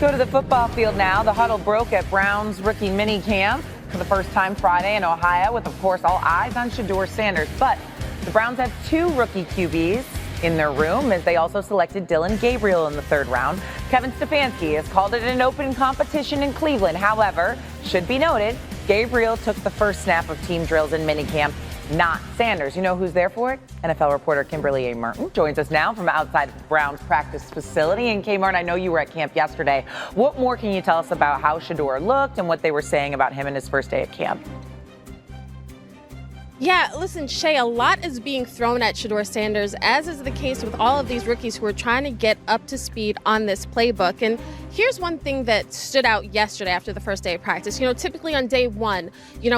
Go to the football field now. The huddle broke at Browns rookie mini camp for the first time Friday in Ohio, with, of course, all eyes on Shedeur Sanders. But the Browns have 2 rookie QBs in their room, as they also selected Dillon Gabriel in the 3rd round. Kevin Stefanski has called it an open competition in Cleveland. However, should be noted, Gabriel took the first snap of team drills in minicamp, not Sanders. You know who's there for it? NFL reporter Kimberly A. Martin joins us now from outside the Browns practice facility. And Martin, I know you were at camp yesterday. What more can you tell us about how Shedeur looked and what they were saying about him in his first day at camp? Yeah, listen, Shay, a lot is being thrown at Shedeur Sanders, as is the case with all of these rookies who are trying to get up to speed on this playbook. And here's one thing that stood out yesterday after the first day of practice. You know, typically on day one,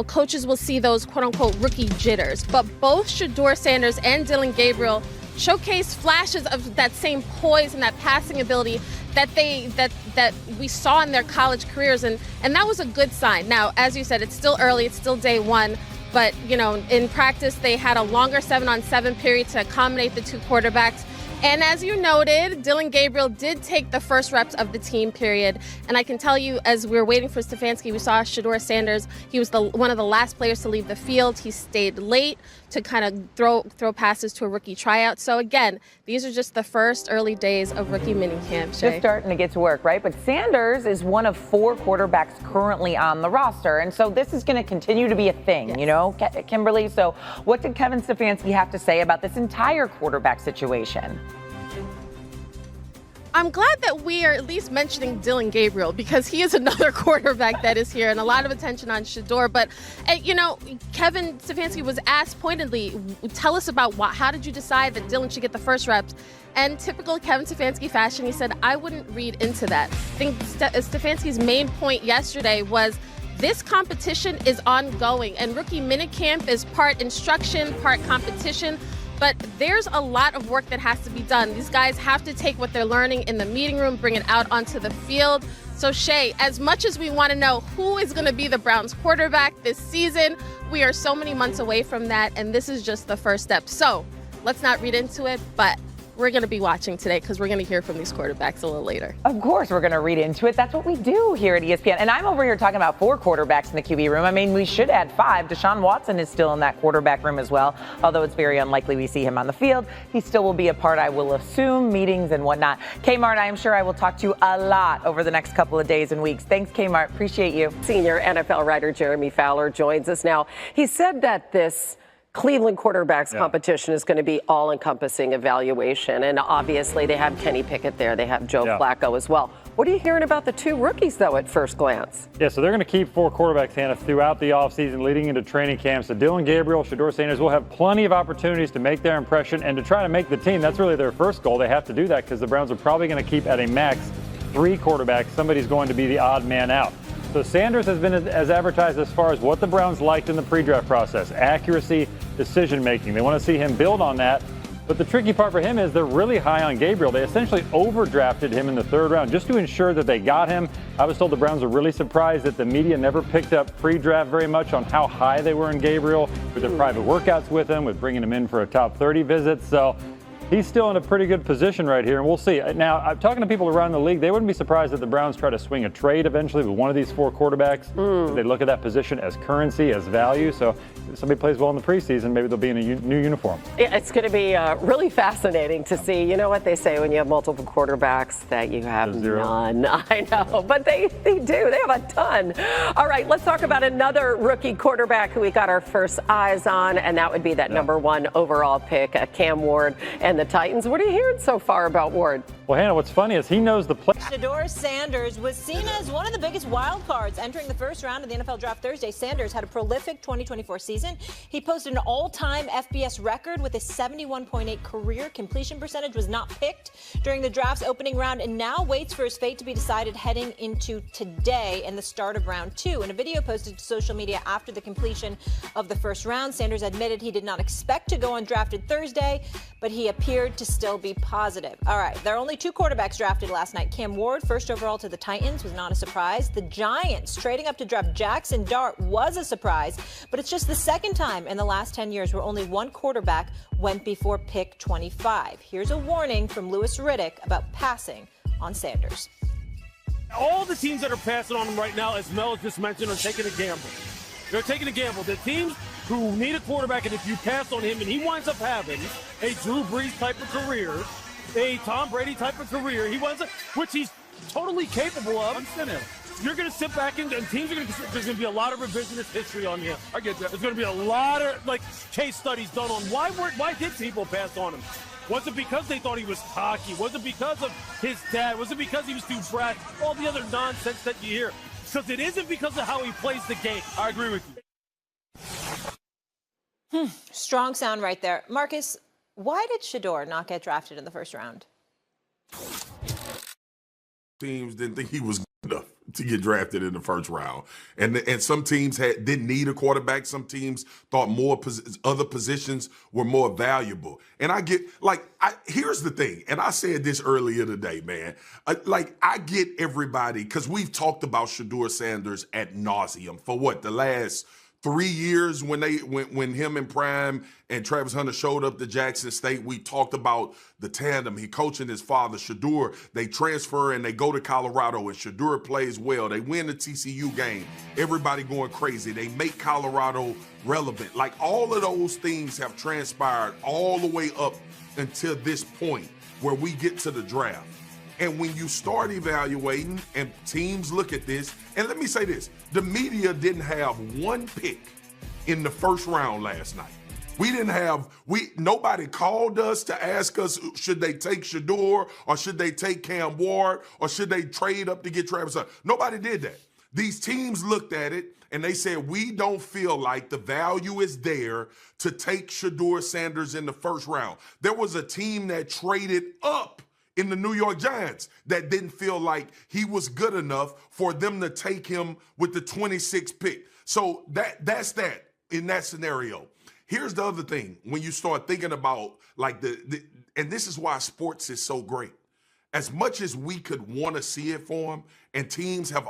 coaches will see those quote-unquote rookie jitters. But both Shedeur Sanders and Dillon Gabriel showcase flashes of that same poise and that passing ability that we saw in their college careers. And that was a good sign. Now, as you said, it's still early. It's still day one. But, in practice, they had a longer 7-on-7 period to accommodate the 2 quarterbacks. And as you noted, Dillon Gabriel did take the first reps of the team period. And I can tell you, as we were waiting for Stefanski, we saw Shedeur Sanders. He was one of the last players to leave the field. He stayed late to kind of throw passes to a rookie tryout. So, again, these are just the first early days of rookie minicamp. Just starting to get to work, right? But Sanders is one of 4 quarterbacks currently on the roster. And so this is going to continue to be a thing, yes. Kimberly. So what did Kevin Stefanski have to say about this entire quarterback situation? I'm glad that we are at least mentioning Dillon Gabriel, because he is another quarterback that is here, and a lot of attention on Shedeur. But, Kevin Stefanski was asked pointedly, tell us about how did you decide that Dillon should get the first reps? And typical Kevin Stefanski fashion, he said, I wouldn't read into that. I think Stefanski's main point yesterday was this competition is ongoing, and rookie minicamp is part instruction, part competition. But there's a lot of work that has to be done. These guys have to take what they're learning in the meeting room, bring it out onto the field. So, Shay, as much as we want to know who is going to be the Browns quarterback this season, we are so many months away from that, and this is just the first step. So let's not read into it, but we're going to be watching today, because we're going to hear from these quarterbacks a little later. Of course, we're going to read into it. That's what we do here at ESPN. And I'm over here talking about 4 quarterbacks in the QB room. I mean, we should add 5. Deshaun Watson is still in that quarterback room as well, although it's very unlikely we see him on the field. He still will be a part, I will assume, meetings and whatnot. Kmart, I am sure I will talk to you a lot over the next couple of days and weeks. Thanks, Kmart. Appreciate you. Senior NFL writer Jeremy Fowler joins us now. He said that this Cleveland quarterbacks competition is going to be all-encompassing evaluation. And obviously they have Kenny Pickett there. They have Joe Flacco as well. What are you hearing about the 2 rookies, though, at first glance? Yeah, so they're going to keep 4 quarterbacks, Hannah, throughout the offseason leading into training camp. So Dillon Gabriel, Shedeur Sanders will have plenty of opportunities to make their impression and to try to make the team. That's really their first goal. They have to do that because the Browns are probably going to keep at a max 3 quarterbacks. Somebody's going to be the odd man out. So Sanders has been as advertised as far as what the Browns liked in the pre-draft process: accuracy, decision-making. They want to see him build on that. But the tricky part for him is they're really high on Gabriel. They essentially overdrafted him in the 3rd round just to ensure that they got him. I was told the Browns are really surprised that the media never picked up pre-draft very much on how high they were in Gabriel, with their private workouts with him, with bringing him in for a top 30 visit. So he's still in a pretty good position right here, and we'll see. Now, I'm talking to people around the league. They wouldn't be surprised if the Browns try to swing a trade eventually with one of these 4 quarterbacks. They look at that position as currency, as value. So if somebody plays well in the preseason, maybe they'll be in a new uniform. Yeah, it's going to be really fascinating to see. You know what they say when you have multiple quarterbacks, that you have none. I know, but they do. They have a ton. All right, let's talk about another rookie quarterback who we got our first eyes on, and that would be that number 1 overall pick, Cam Ward, and the Titans. What are you hearing so far about Ward? Well, Hannah, what's funny is he knows the play. Shedeur Sanders was seen as one of the biggest wild cards entering the first round of the NFL Draft Thursday. Sanders had a prolific 2024 season. He posted an all-time FBS record with a 71.8 career completion percentage, was not picked during the draft's opening round, and now waits for his fate to be decided heading into today and the start of round 2. In a video posted to social media after the completion of the first round, Sanders admitted he did not expect to go undrafted Thursday, but he appeared to still be positive. All right, there are only 2 quarterbacks drafted last night. Cam Ward, first overall to the Titans, was not a surprise. The Giants trading up to draft Jackson Dart was a surprise, but it's just the second time in the last 10 years where only 1 quarterback went before pick 25. Here's a warning from Louis Redick about passing on Sanders. all the teams that are passing on him right now, as Mel just mentioned, are taking a gamble. They're taking a gamble. The teams who need a quarterback, and if you pass on him and he winds up having a Drew Brees type of career, a Tom Brady type of career, which he's totally capable of. You're going to sit back and teams are going to, there's going to be a lot of revisionist history on him. I get that. There's going to be a lot of case studies done on why did people pass on him? Was it because they thought he was cocky? Was it because of his dad? Was it because he was too brash? All the other nonsense that you hear. Because it isn't because of how he plays the game. I agree with you. Strong sound right there. Marcus, why did Shedeur not get drafted in the first round? Teams didn't think he was good enough to get drafted in the first round. And some teams didn't need a quarterback. Some teams thought other positions were more valuable. And I get, here's the thing, and I said this earlier today, man. I get everybody, because we've talked about Shedeur Sanders ad nauseum for the last 3 years when him and Prime and Travis Hunter showed up to Jackson State. We talked about the tandem. He coaching his father, Shedeur. They transfer and they go to Colorado, and Shedeur plays well. They win the TCU game. Everybody going crazy. They make Colorado relevant. All of those things have transpired all the way up until this point where we get to the draft. And when you start evaluating and teams look at this, and let me say this, the media didn't have one pick in the first round last night. Nobody called us to ask us, should they take Shedeur or should they take Cam Ward or should they trade up to get Travis Hunter? Nobody did that. These teams looked at it and they said, we don't feel like the value is there to take Shedeur Sanders in the first round. There was a team that traded up in the New York Giants that didn't feel like he was good enough for them to take him with the 26th pick. So that's that in that scenario. Here's the other thing. When you start thinking about and this is why sports is so great. As much as we could want to see it for him, and teams have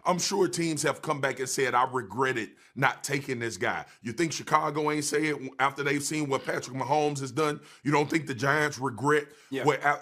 I'm sure teams have come back and said, I regretted not taking this guy. You think Chicago ain't say it after they've seen what Patrick Mahomes has done? You don't think the Giants regret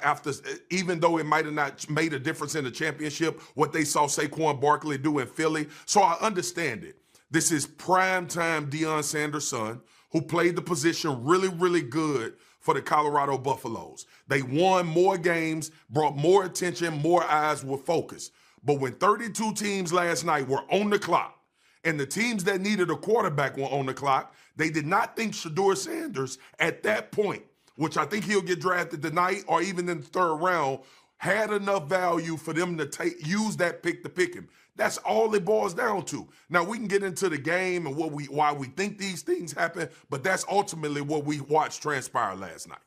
after, even though it might have not made a difference in the championship, what they saw Saquon Barkley do in Philly? So I understand it. This is primetime Deion Sanders' son, who played the position really, really good for the Colorado Buffaloes. They won more games, brought more attention, more eyes were focused. But when 32 teams last night were on the clock, and the teams that needed a quarterback were on the clock, they did not think Shedeur Sanders at that point, which I think he'll get drafted tonight or even in the third round, had enough value for them to use that pick to pick him. That's all it boils down to. Now, we can get into the game and why we think these things happen, but that's ultimately what we watched transpire last night.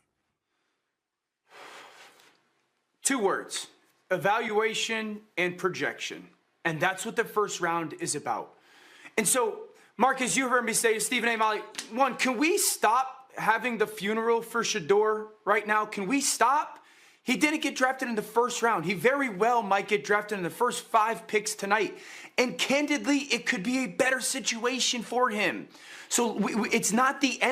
2 words: evaluation and projection. And that's what the first round is about. And so, Marcus, you heard me say to Stephen A. Molly, one, can we stop having the funeral for Shedeur right now? Can we stop? He didn't get drafted in the first round. He very well might get drafted in the first 5 picks tonight. And candidly, it could be a better situation for him. So it's not the end.